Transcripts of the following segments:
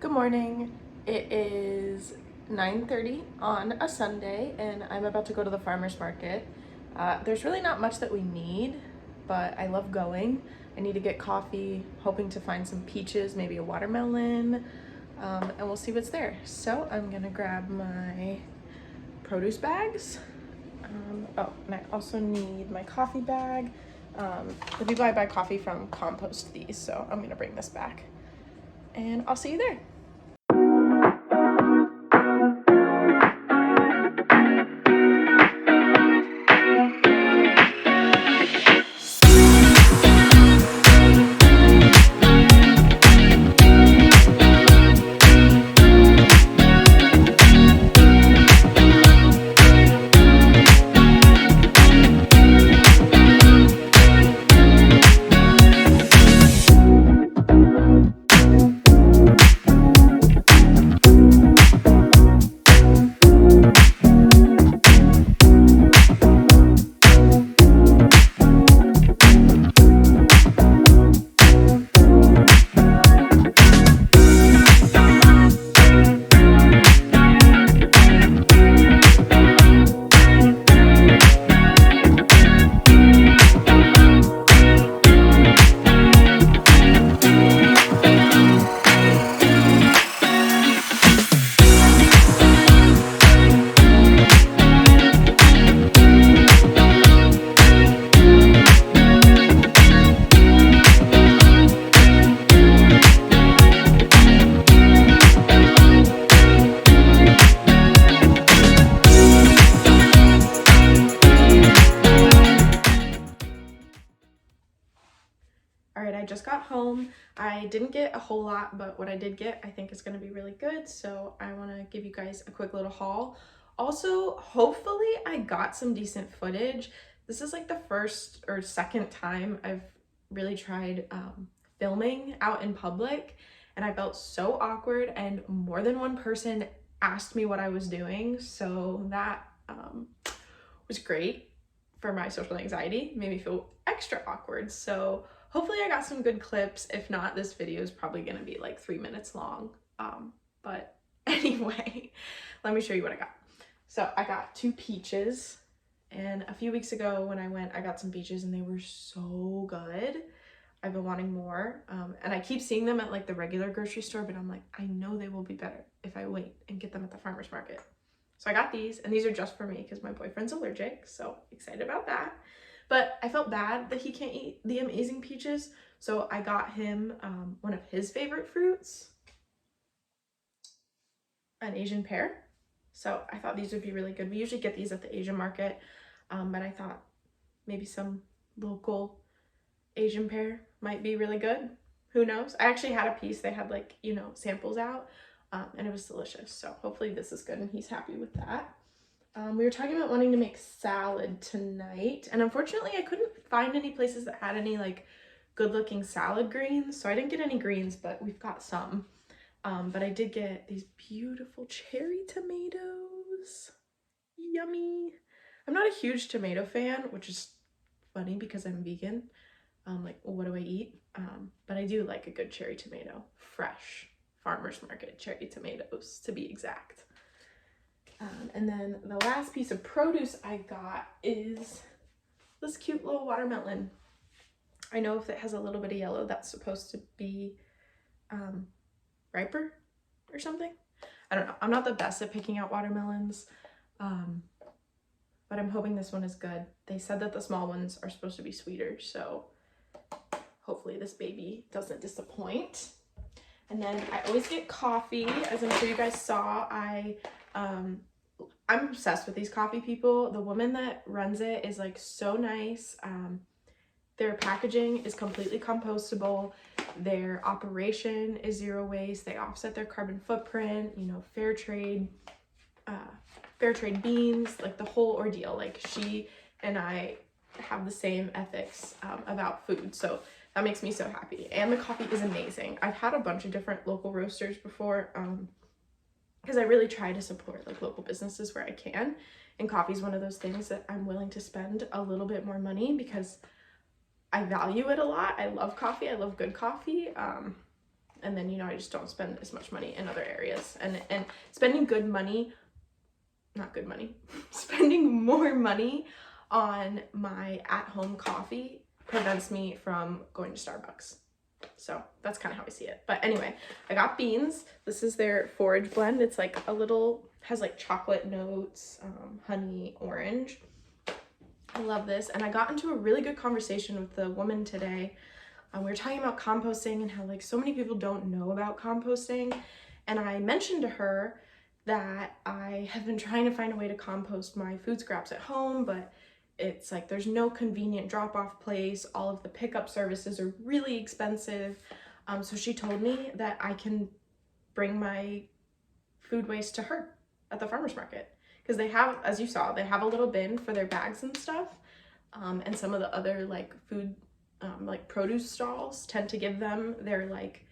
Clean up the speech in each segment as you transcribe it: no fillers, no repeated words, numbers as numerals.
Good morning. It is 9:30 on a Sunday and I'm about to go to the farmer's market. There's really not much that we need, but I love going. I need to get coffee, hoping to find some peaches, maybe a watermelon, and we'll see what's there. So I'm gonna grab my produce bags. And I also need my coffee bag. The people I buy coffee from compost these, so I'm gonna bring this back. And I'll see you there. All right, I just got home. I didn't get a whole lot, but what I did get, I think is gonna be really good. So I wanna give you guys a quick little haul. Also, hopefully I got some decent footage. This is like the first or second time I've really tried filming out in public, and I felt so awkward, and more than one person asked me what I was doing. So that was great for my social anxiety, made me feel extra awkward. So hopefully I got some good clips. If not, this video is probably gonna be like 3 minutes long. But anyway, let me show you what I got. So I got 2 peaches, and a few weeks ago when I went, I got some peaches and they were so good. I've been wanting more, and I keep seeing them at like the regular grocery store, but I'm like, I know they will be better if I wait and get them at the farmer's market. So I got these, and these are just for me because my boyfriend's allergic, so excited about that. But I felt bad that he can't eat the amazing peaches, so I got him one of his favorite fruits, an Asian pear. So I thought these would be really good. We usually get these at the Asian market, but I thought maybe some local Asian pear might be really good. Who knows? I actually had a piece. They had like, you know, samples out, and it was delicious. So hopefully this is good and he's happy with that. We were talking about wanting to make salad tonight, and unfortunately I couldn't find any places that had any like good looking salad greens, so I didn't get any greens, but we've got some. But I did get these beautiful cherry tomatoes. Yummy. I'm not a huge tomato fan, which is funny because I'm vegan. Like, well, what do I eat? But I do like a good cherry tomato. Fresh farmer's market cherry tomatoes, to be exact. And then the last piece of produce I got is this cute little watermelon. I know if it has a little bit of yellow, that's supposed to be riper or something. I don't know. I'm not the best at picking out watermelons, but I'm hoping this one is good. They said that the small ones are supposed to be sweeter, so hopefully this baby doesn't disappoint. And then I always get coffee. As I'm sure you guys saw, I'm obsessed with these coffee people. The woman that runs it is like so nice. Their packaging is completely compostable. Their operation is 0 waste. They offset their carbon footprint, you know, fair trade beans, like the whole ordeal. Like, she and I have the same ethics about food. So that makes me so happy. And the coffee is amazing. I've had a bunch of different local roasters before, because I really try to support like local businesses where I can. And coffee is one of those things that I'm willing to spend a little bit more money because I value it a lot. I love coffee. I love good coffee. And then, you know, I just don't spend as much money in other areas. And spending good money, not good money, spending more money on my at-home coffee prevents me from going to Starbucks. So that's kind of how I see it. But anyway, I got beans. This is their forage blend. It's like a little, has like chocolate notes, honey, orange. I love this. And I got into a really good conversation with the woman today. We were talking about composting and how like so many people don't know about composting. And I mentioned to her that I have been trying to find a way to compost my food scraps at home, but it's like there's no convenient drop-off place. All of the pickup services are really expensive. So she told me that I can bring my food waste to her at the farmer's market. Because they have, as you saw, they have a little bin for their bags and stuff. And some of the other like food, like produce stalls tend to give them their like,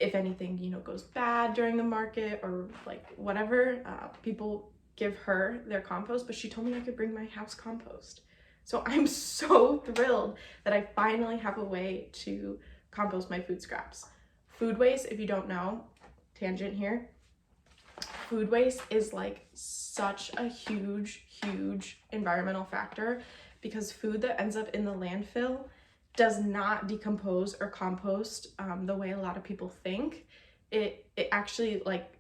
if anything, you know, goes bad during the market or like whatever, people give her their compost, but she told me I could bring my house compost. So I'm so thrilled that I finally have a way to compost my food scraps. Food waste, if you don't know, tangent here, food waste is like such a huge environmental factor because food that ends up in the landfill does not decompose or compost the way a lot of people think. It actually like,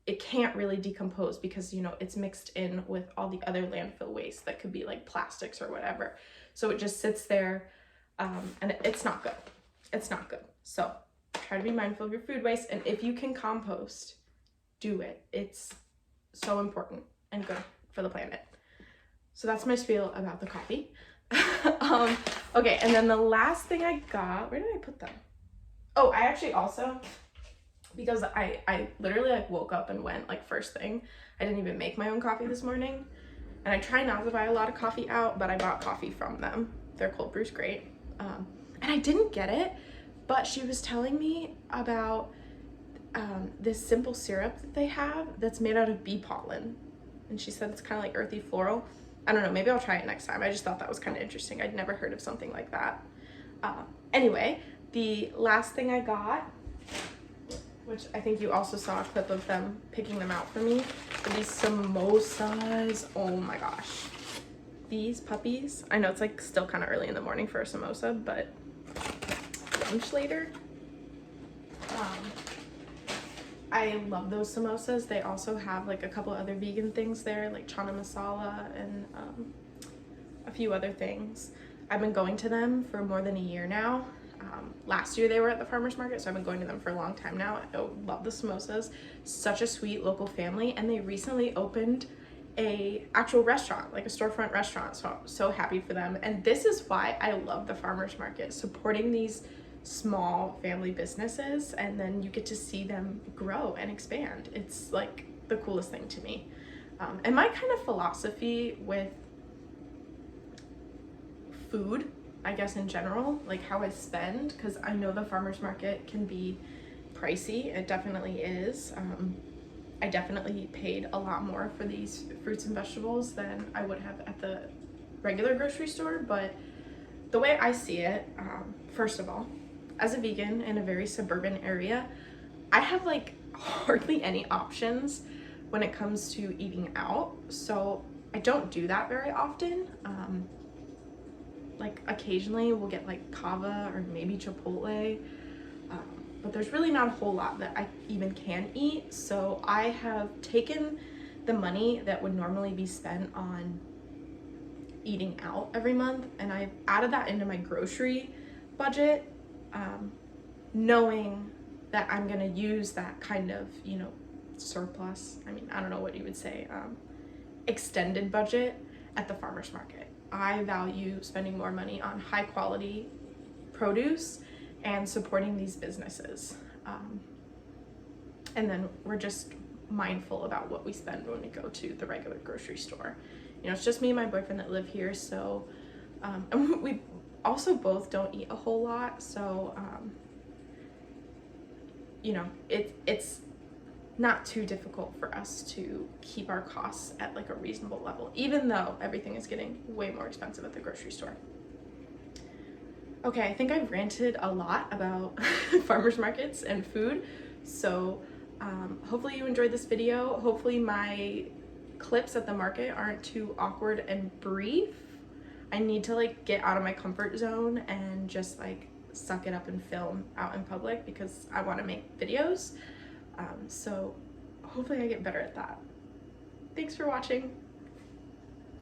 it can't really decompose because, you know, it's mixed in with all the other landfill waste that could be like plastics or whatever. So it just sits there and it's not good. It's not good. So try to be mindful of your food waste. And if you can compost, do it. It's so important and good for the planet. So that's my spiel about the coffee. Okay, and then the last thing I got, where did I put them? Oh, I actually also, because I literally like woke up and went like first thing. I didn't even make my own coffee this morning. And I try not to buy a lot of coffee out, but I bought coffee from them. Their cold brew's great. And I didn't get it, but she was telling me about this simple syrup that they have that's made out of bee pollen. And she said it's kind of like earthy floral. I don't know, maybe I'll try it next time. I just thought that was kind of interesting. I'd never heard of something like that. Anyway, the last thing I got, which I think you also saw a clip of them picking them out for me, are these samosas. Oh my gosh. These puppies, I know it's like still kind of early in the morning for a samosa, but lunch later. I love those samosas. They also have like a couple other vegan things there, like chana masala and a few other things. I've been going to them for more than a year now. Last year they were at the farmer's market, so I've been going to them for a long time now. I love the samosas. Such a sweet local family, and they recently opened a actual restaurant, like a storefront restaurant, so I'm so happy for them. And this is why I love the farmer's market, supporting these small family businesses, and then you get to see them grow and expand. It's like the coolest thing to me. And my kind of philosophy with food, I guess in general, like how I spend, because I know the farmer's market can be pricey. It definitely is. I definitely paid a lot more for these fruits and vegetables than I would have at the regular grocery store, but the way I see it, first of all, as a vegan in a very suburban area, I have like hardly any options when it comes to eating out. So I don't do that very often. Like occasionally we'll get like kava or maybe Chipotle, but there's really not a whole lot that I even can eat. So I have taken the money that would normally be spent on eating out every month, and I've added that into my grocery budget, knowing that I'm gonna use that kind of, you know, surplus, I mean, I don't know what you would say, extended budget at the farmer's market. I value spending more money on high quality produce and supporting these businesses. And then we're just mindful about what we spend when we go to the regular grocery store. You know, it's just me and my boyfriend that live here, so and we also both don't eat a whole lot, so you know, it's not too difficult for us to keep our costs at like a reasonable level, even though everything is getting way more expensive at the grocery store. Okay, I think I've ranted a lot about farmers markets and food, so hopefully you enjoyed this video. Hopefully my clips at the market aren't too awkward and brief. I need to like get out of my comfort zone and just like suck it up and film out in public because I want to make videos. So hopefully I get better at that. Thanks for watching.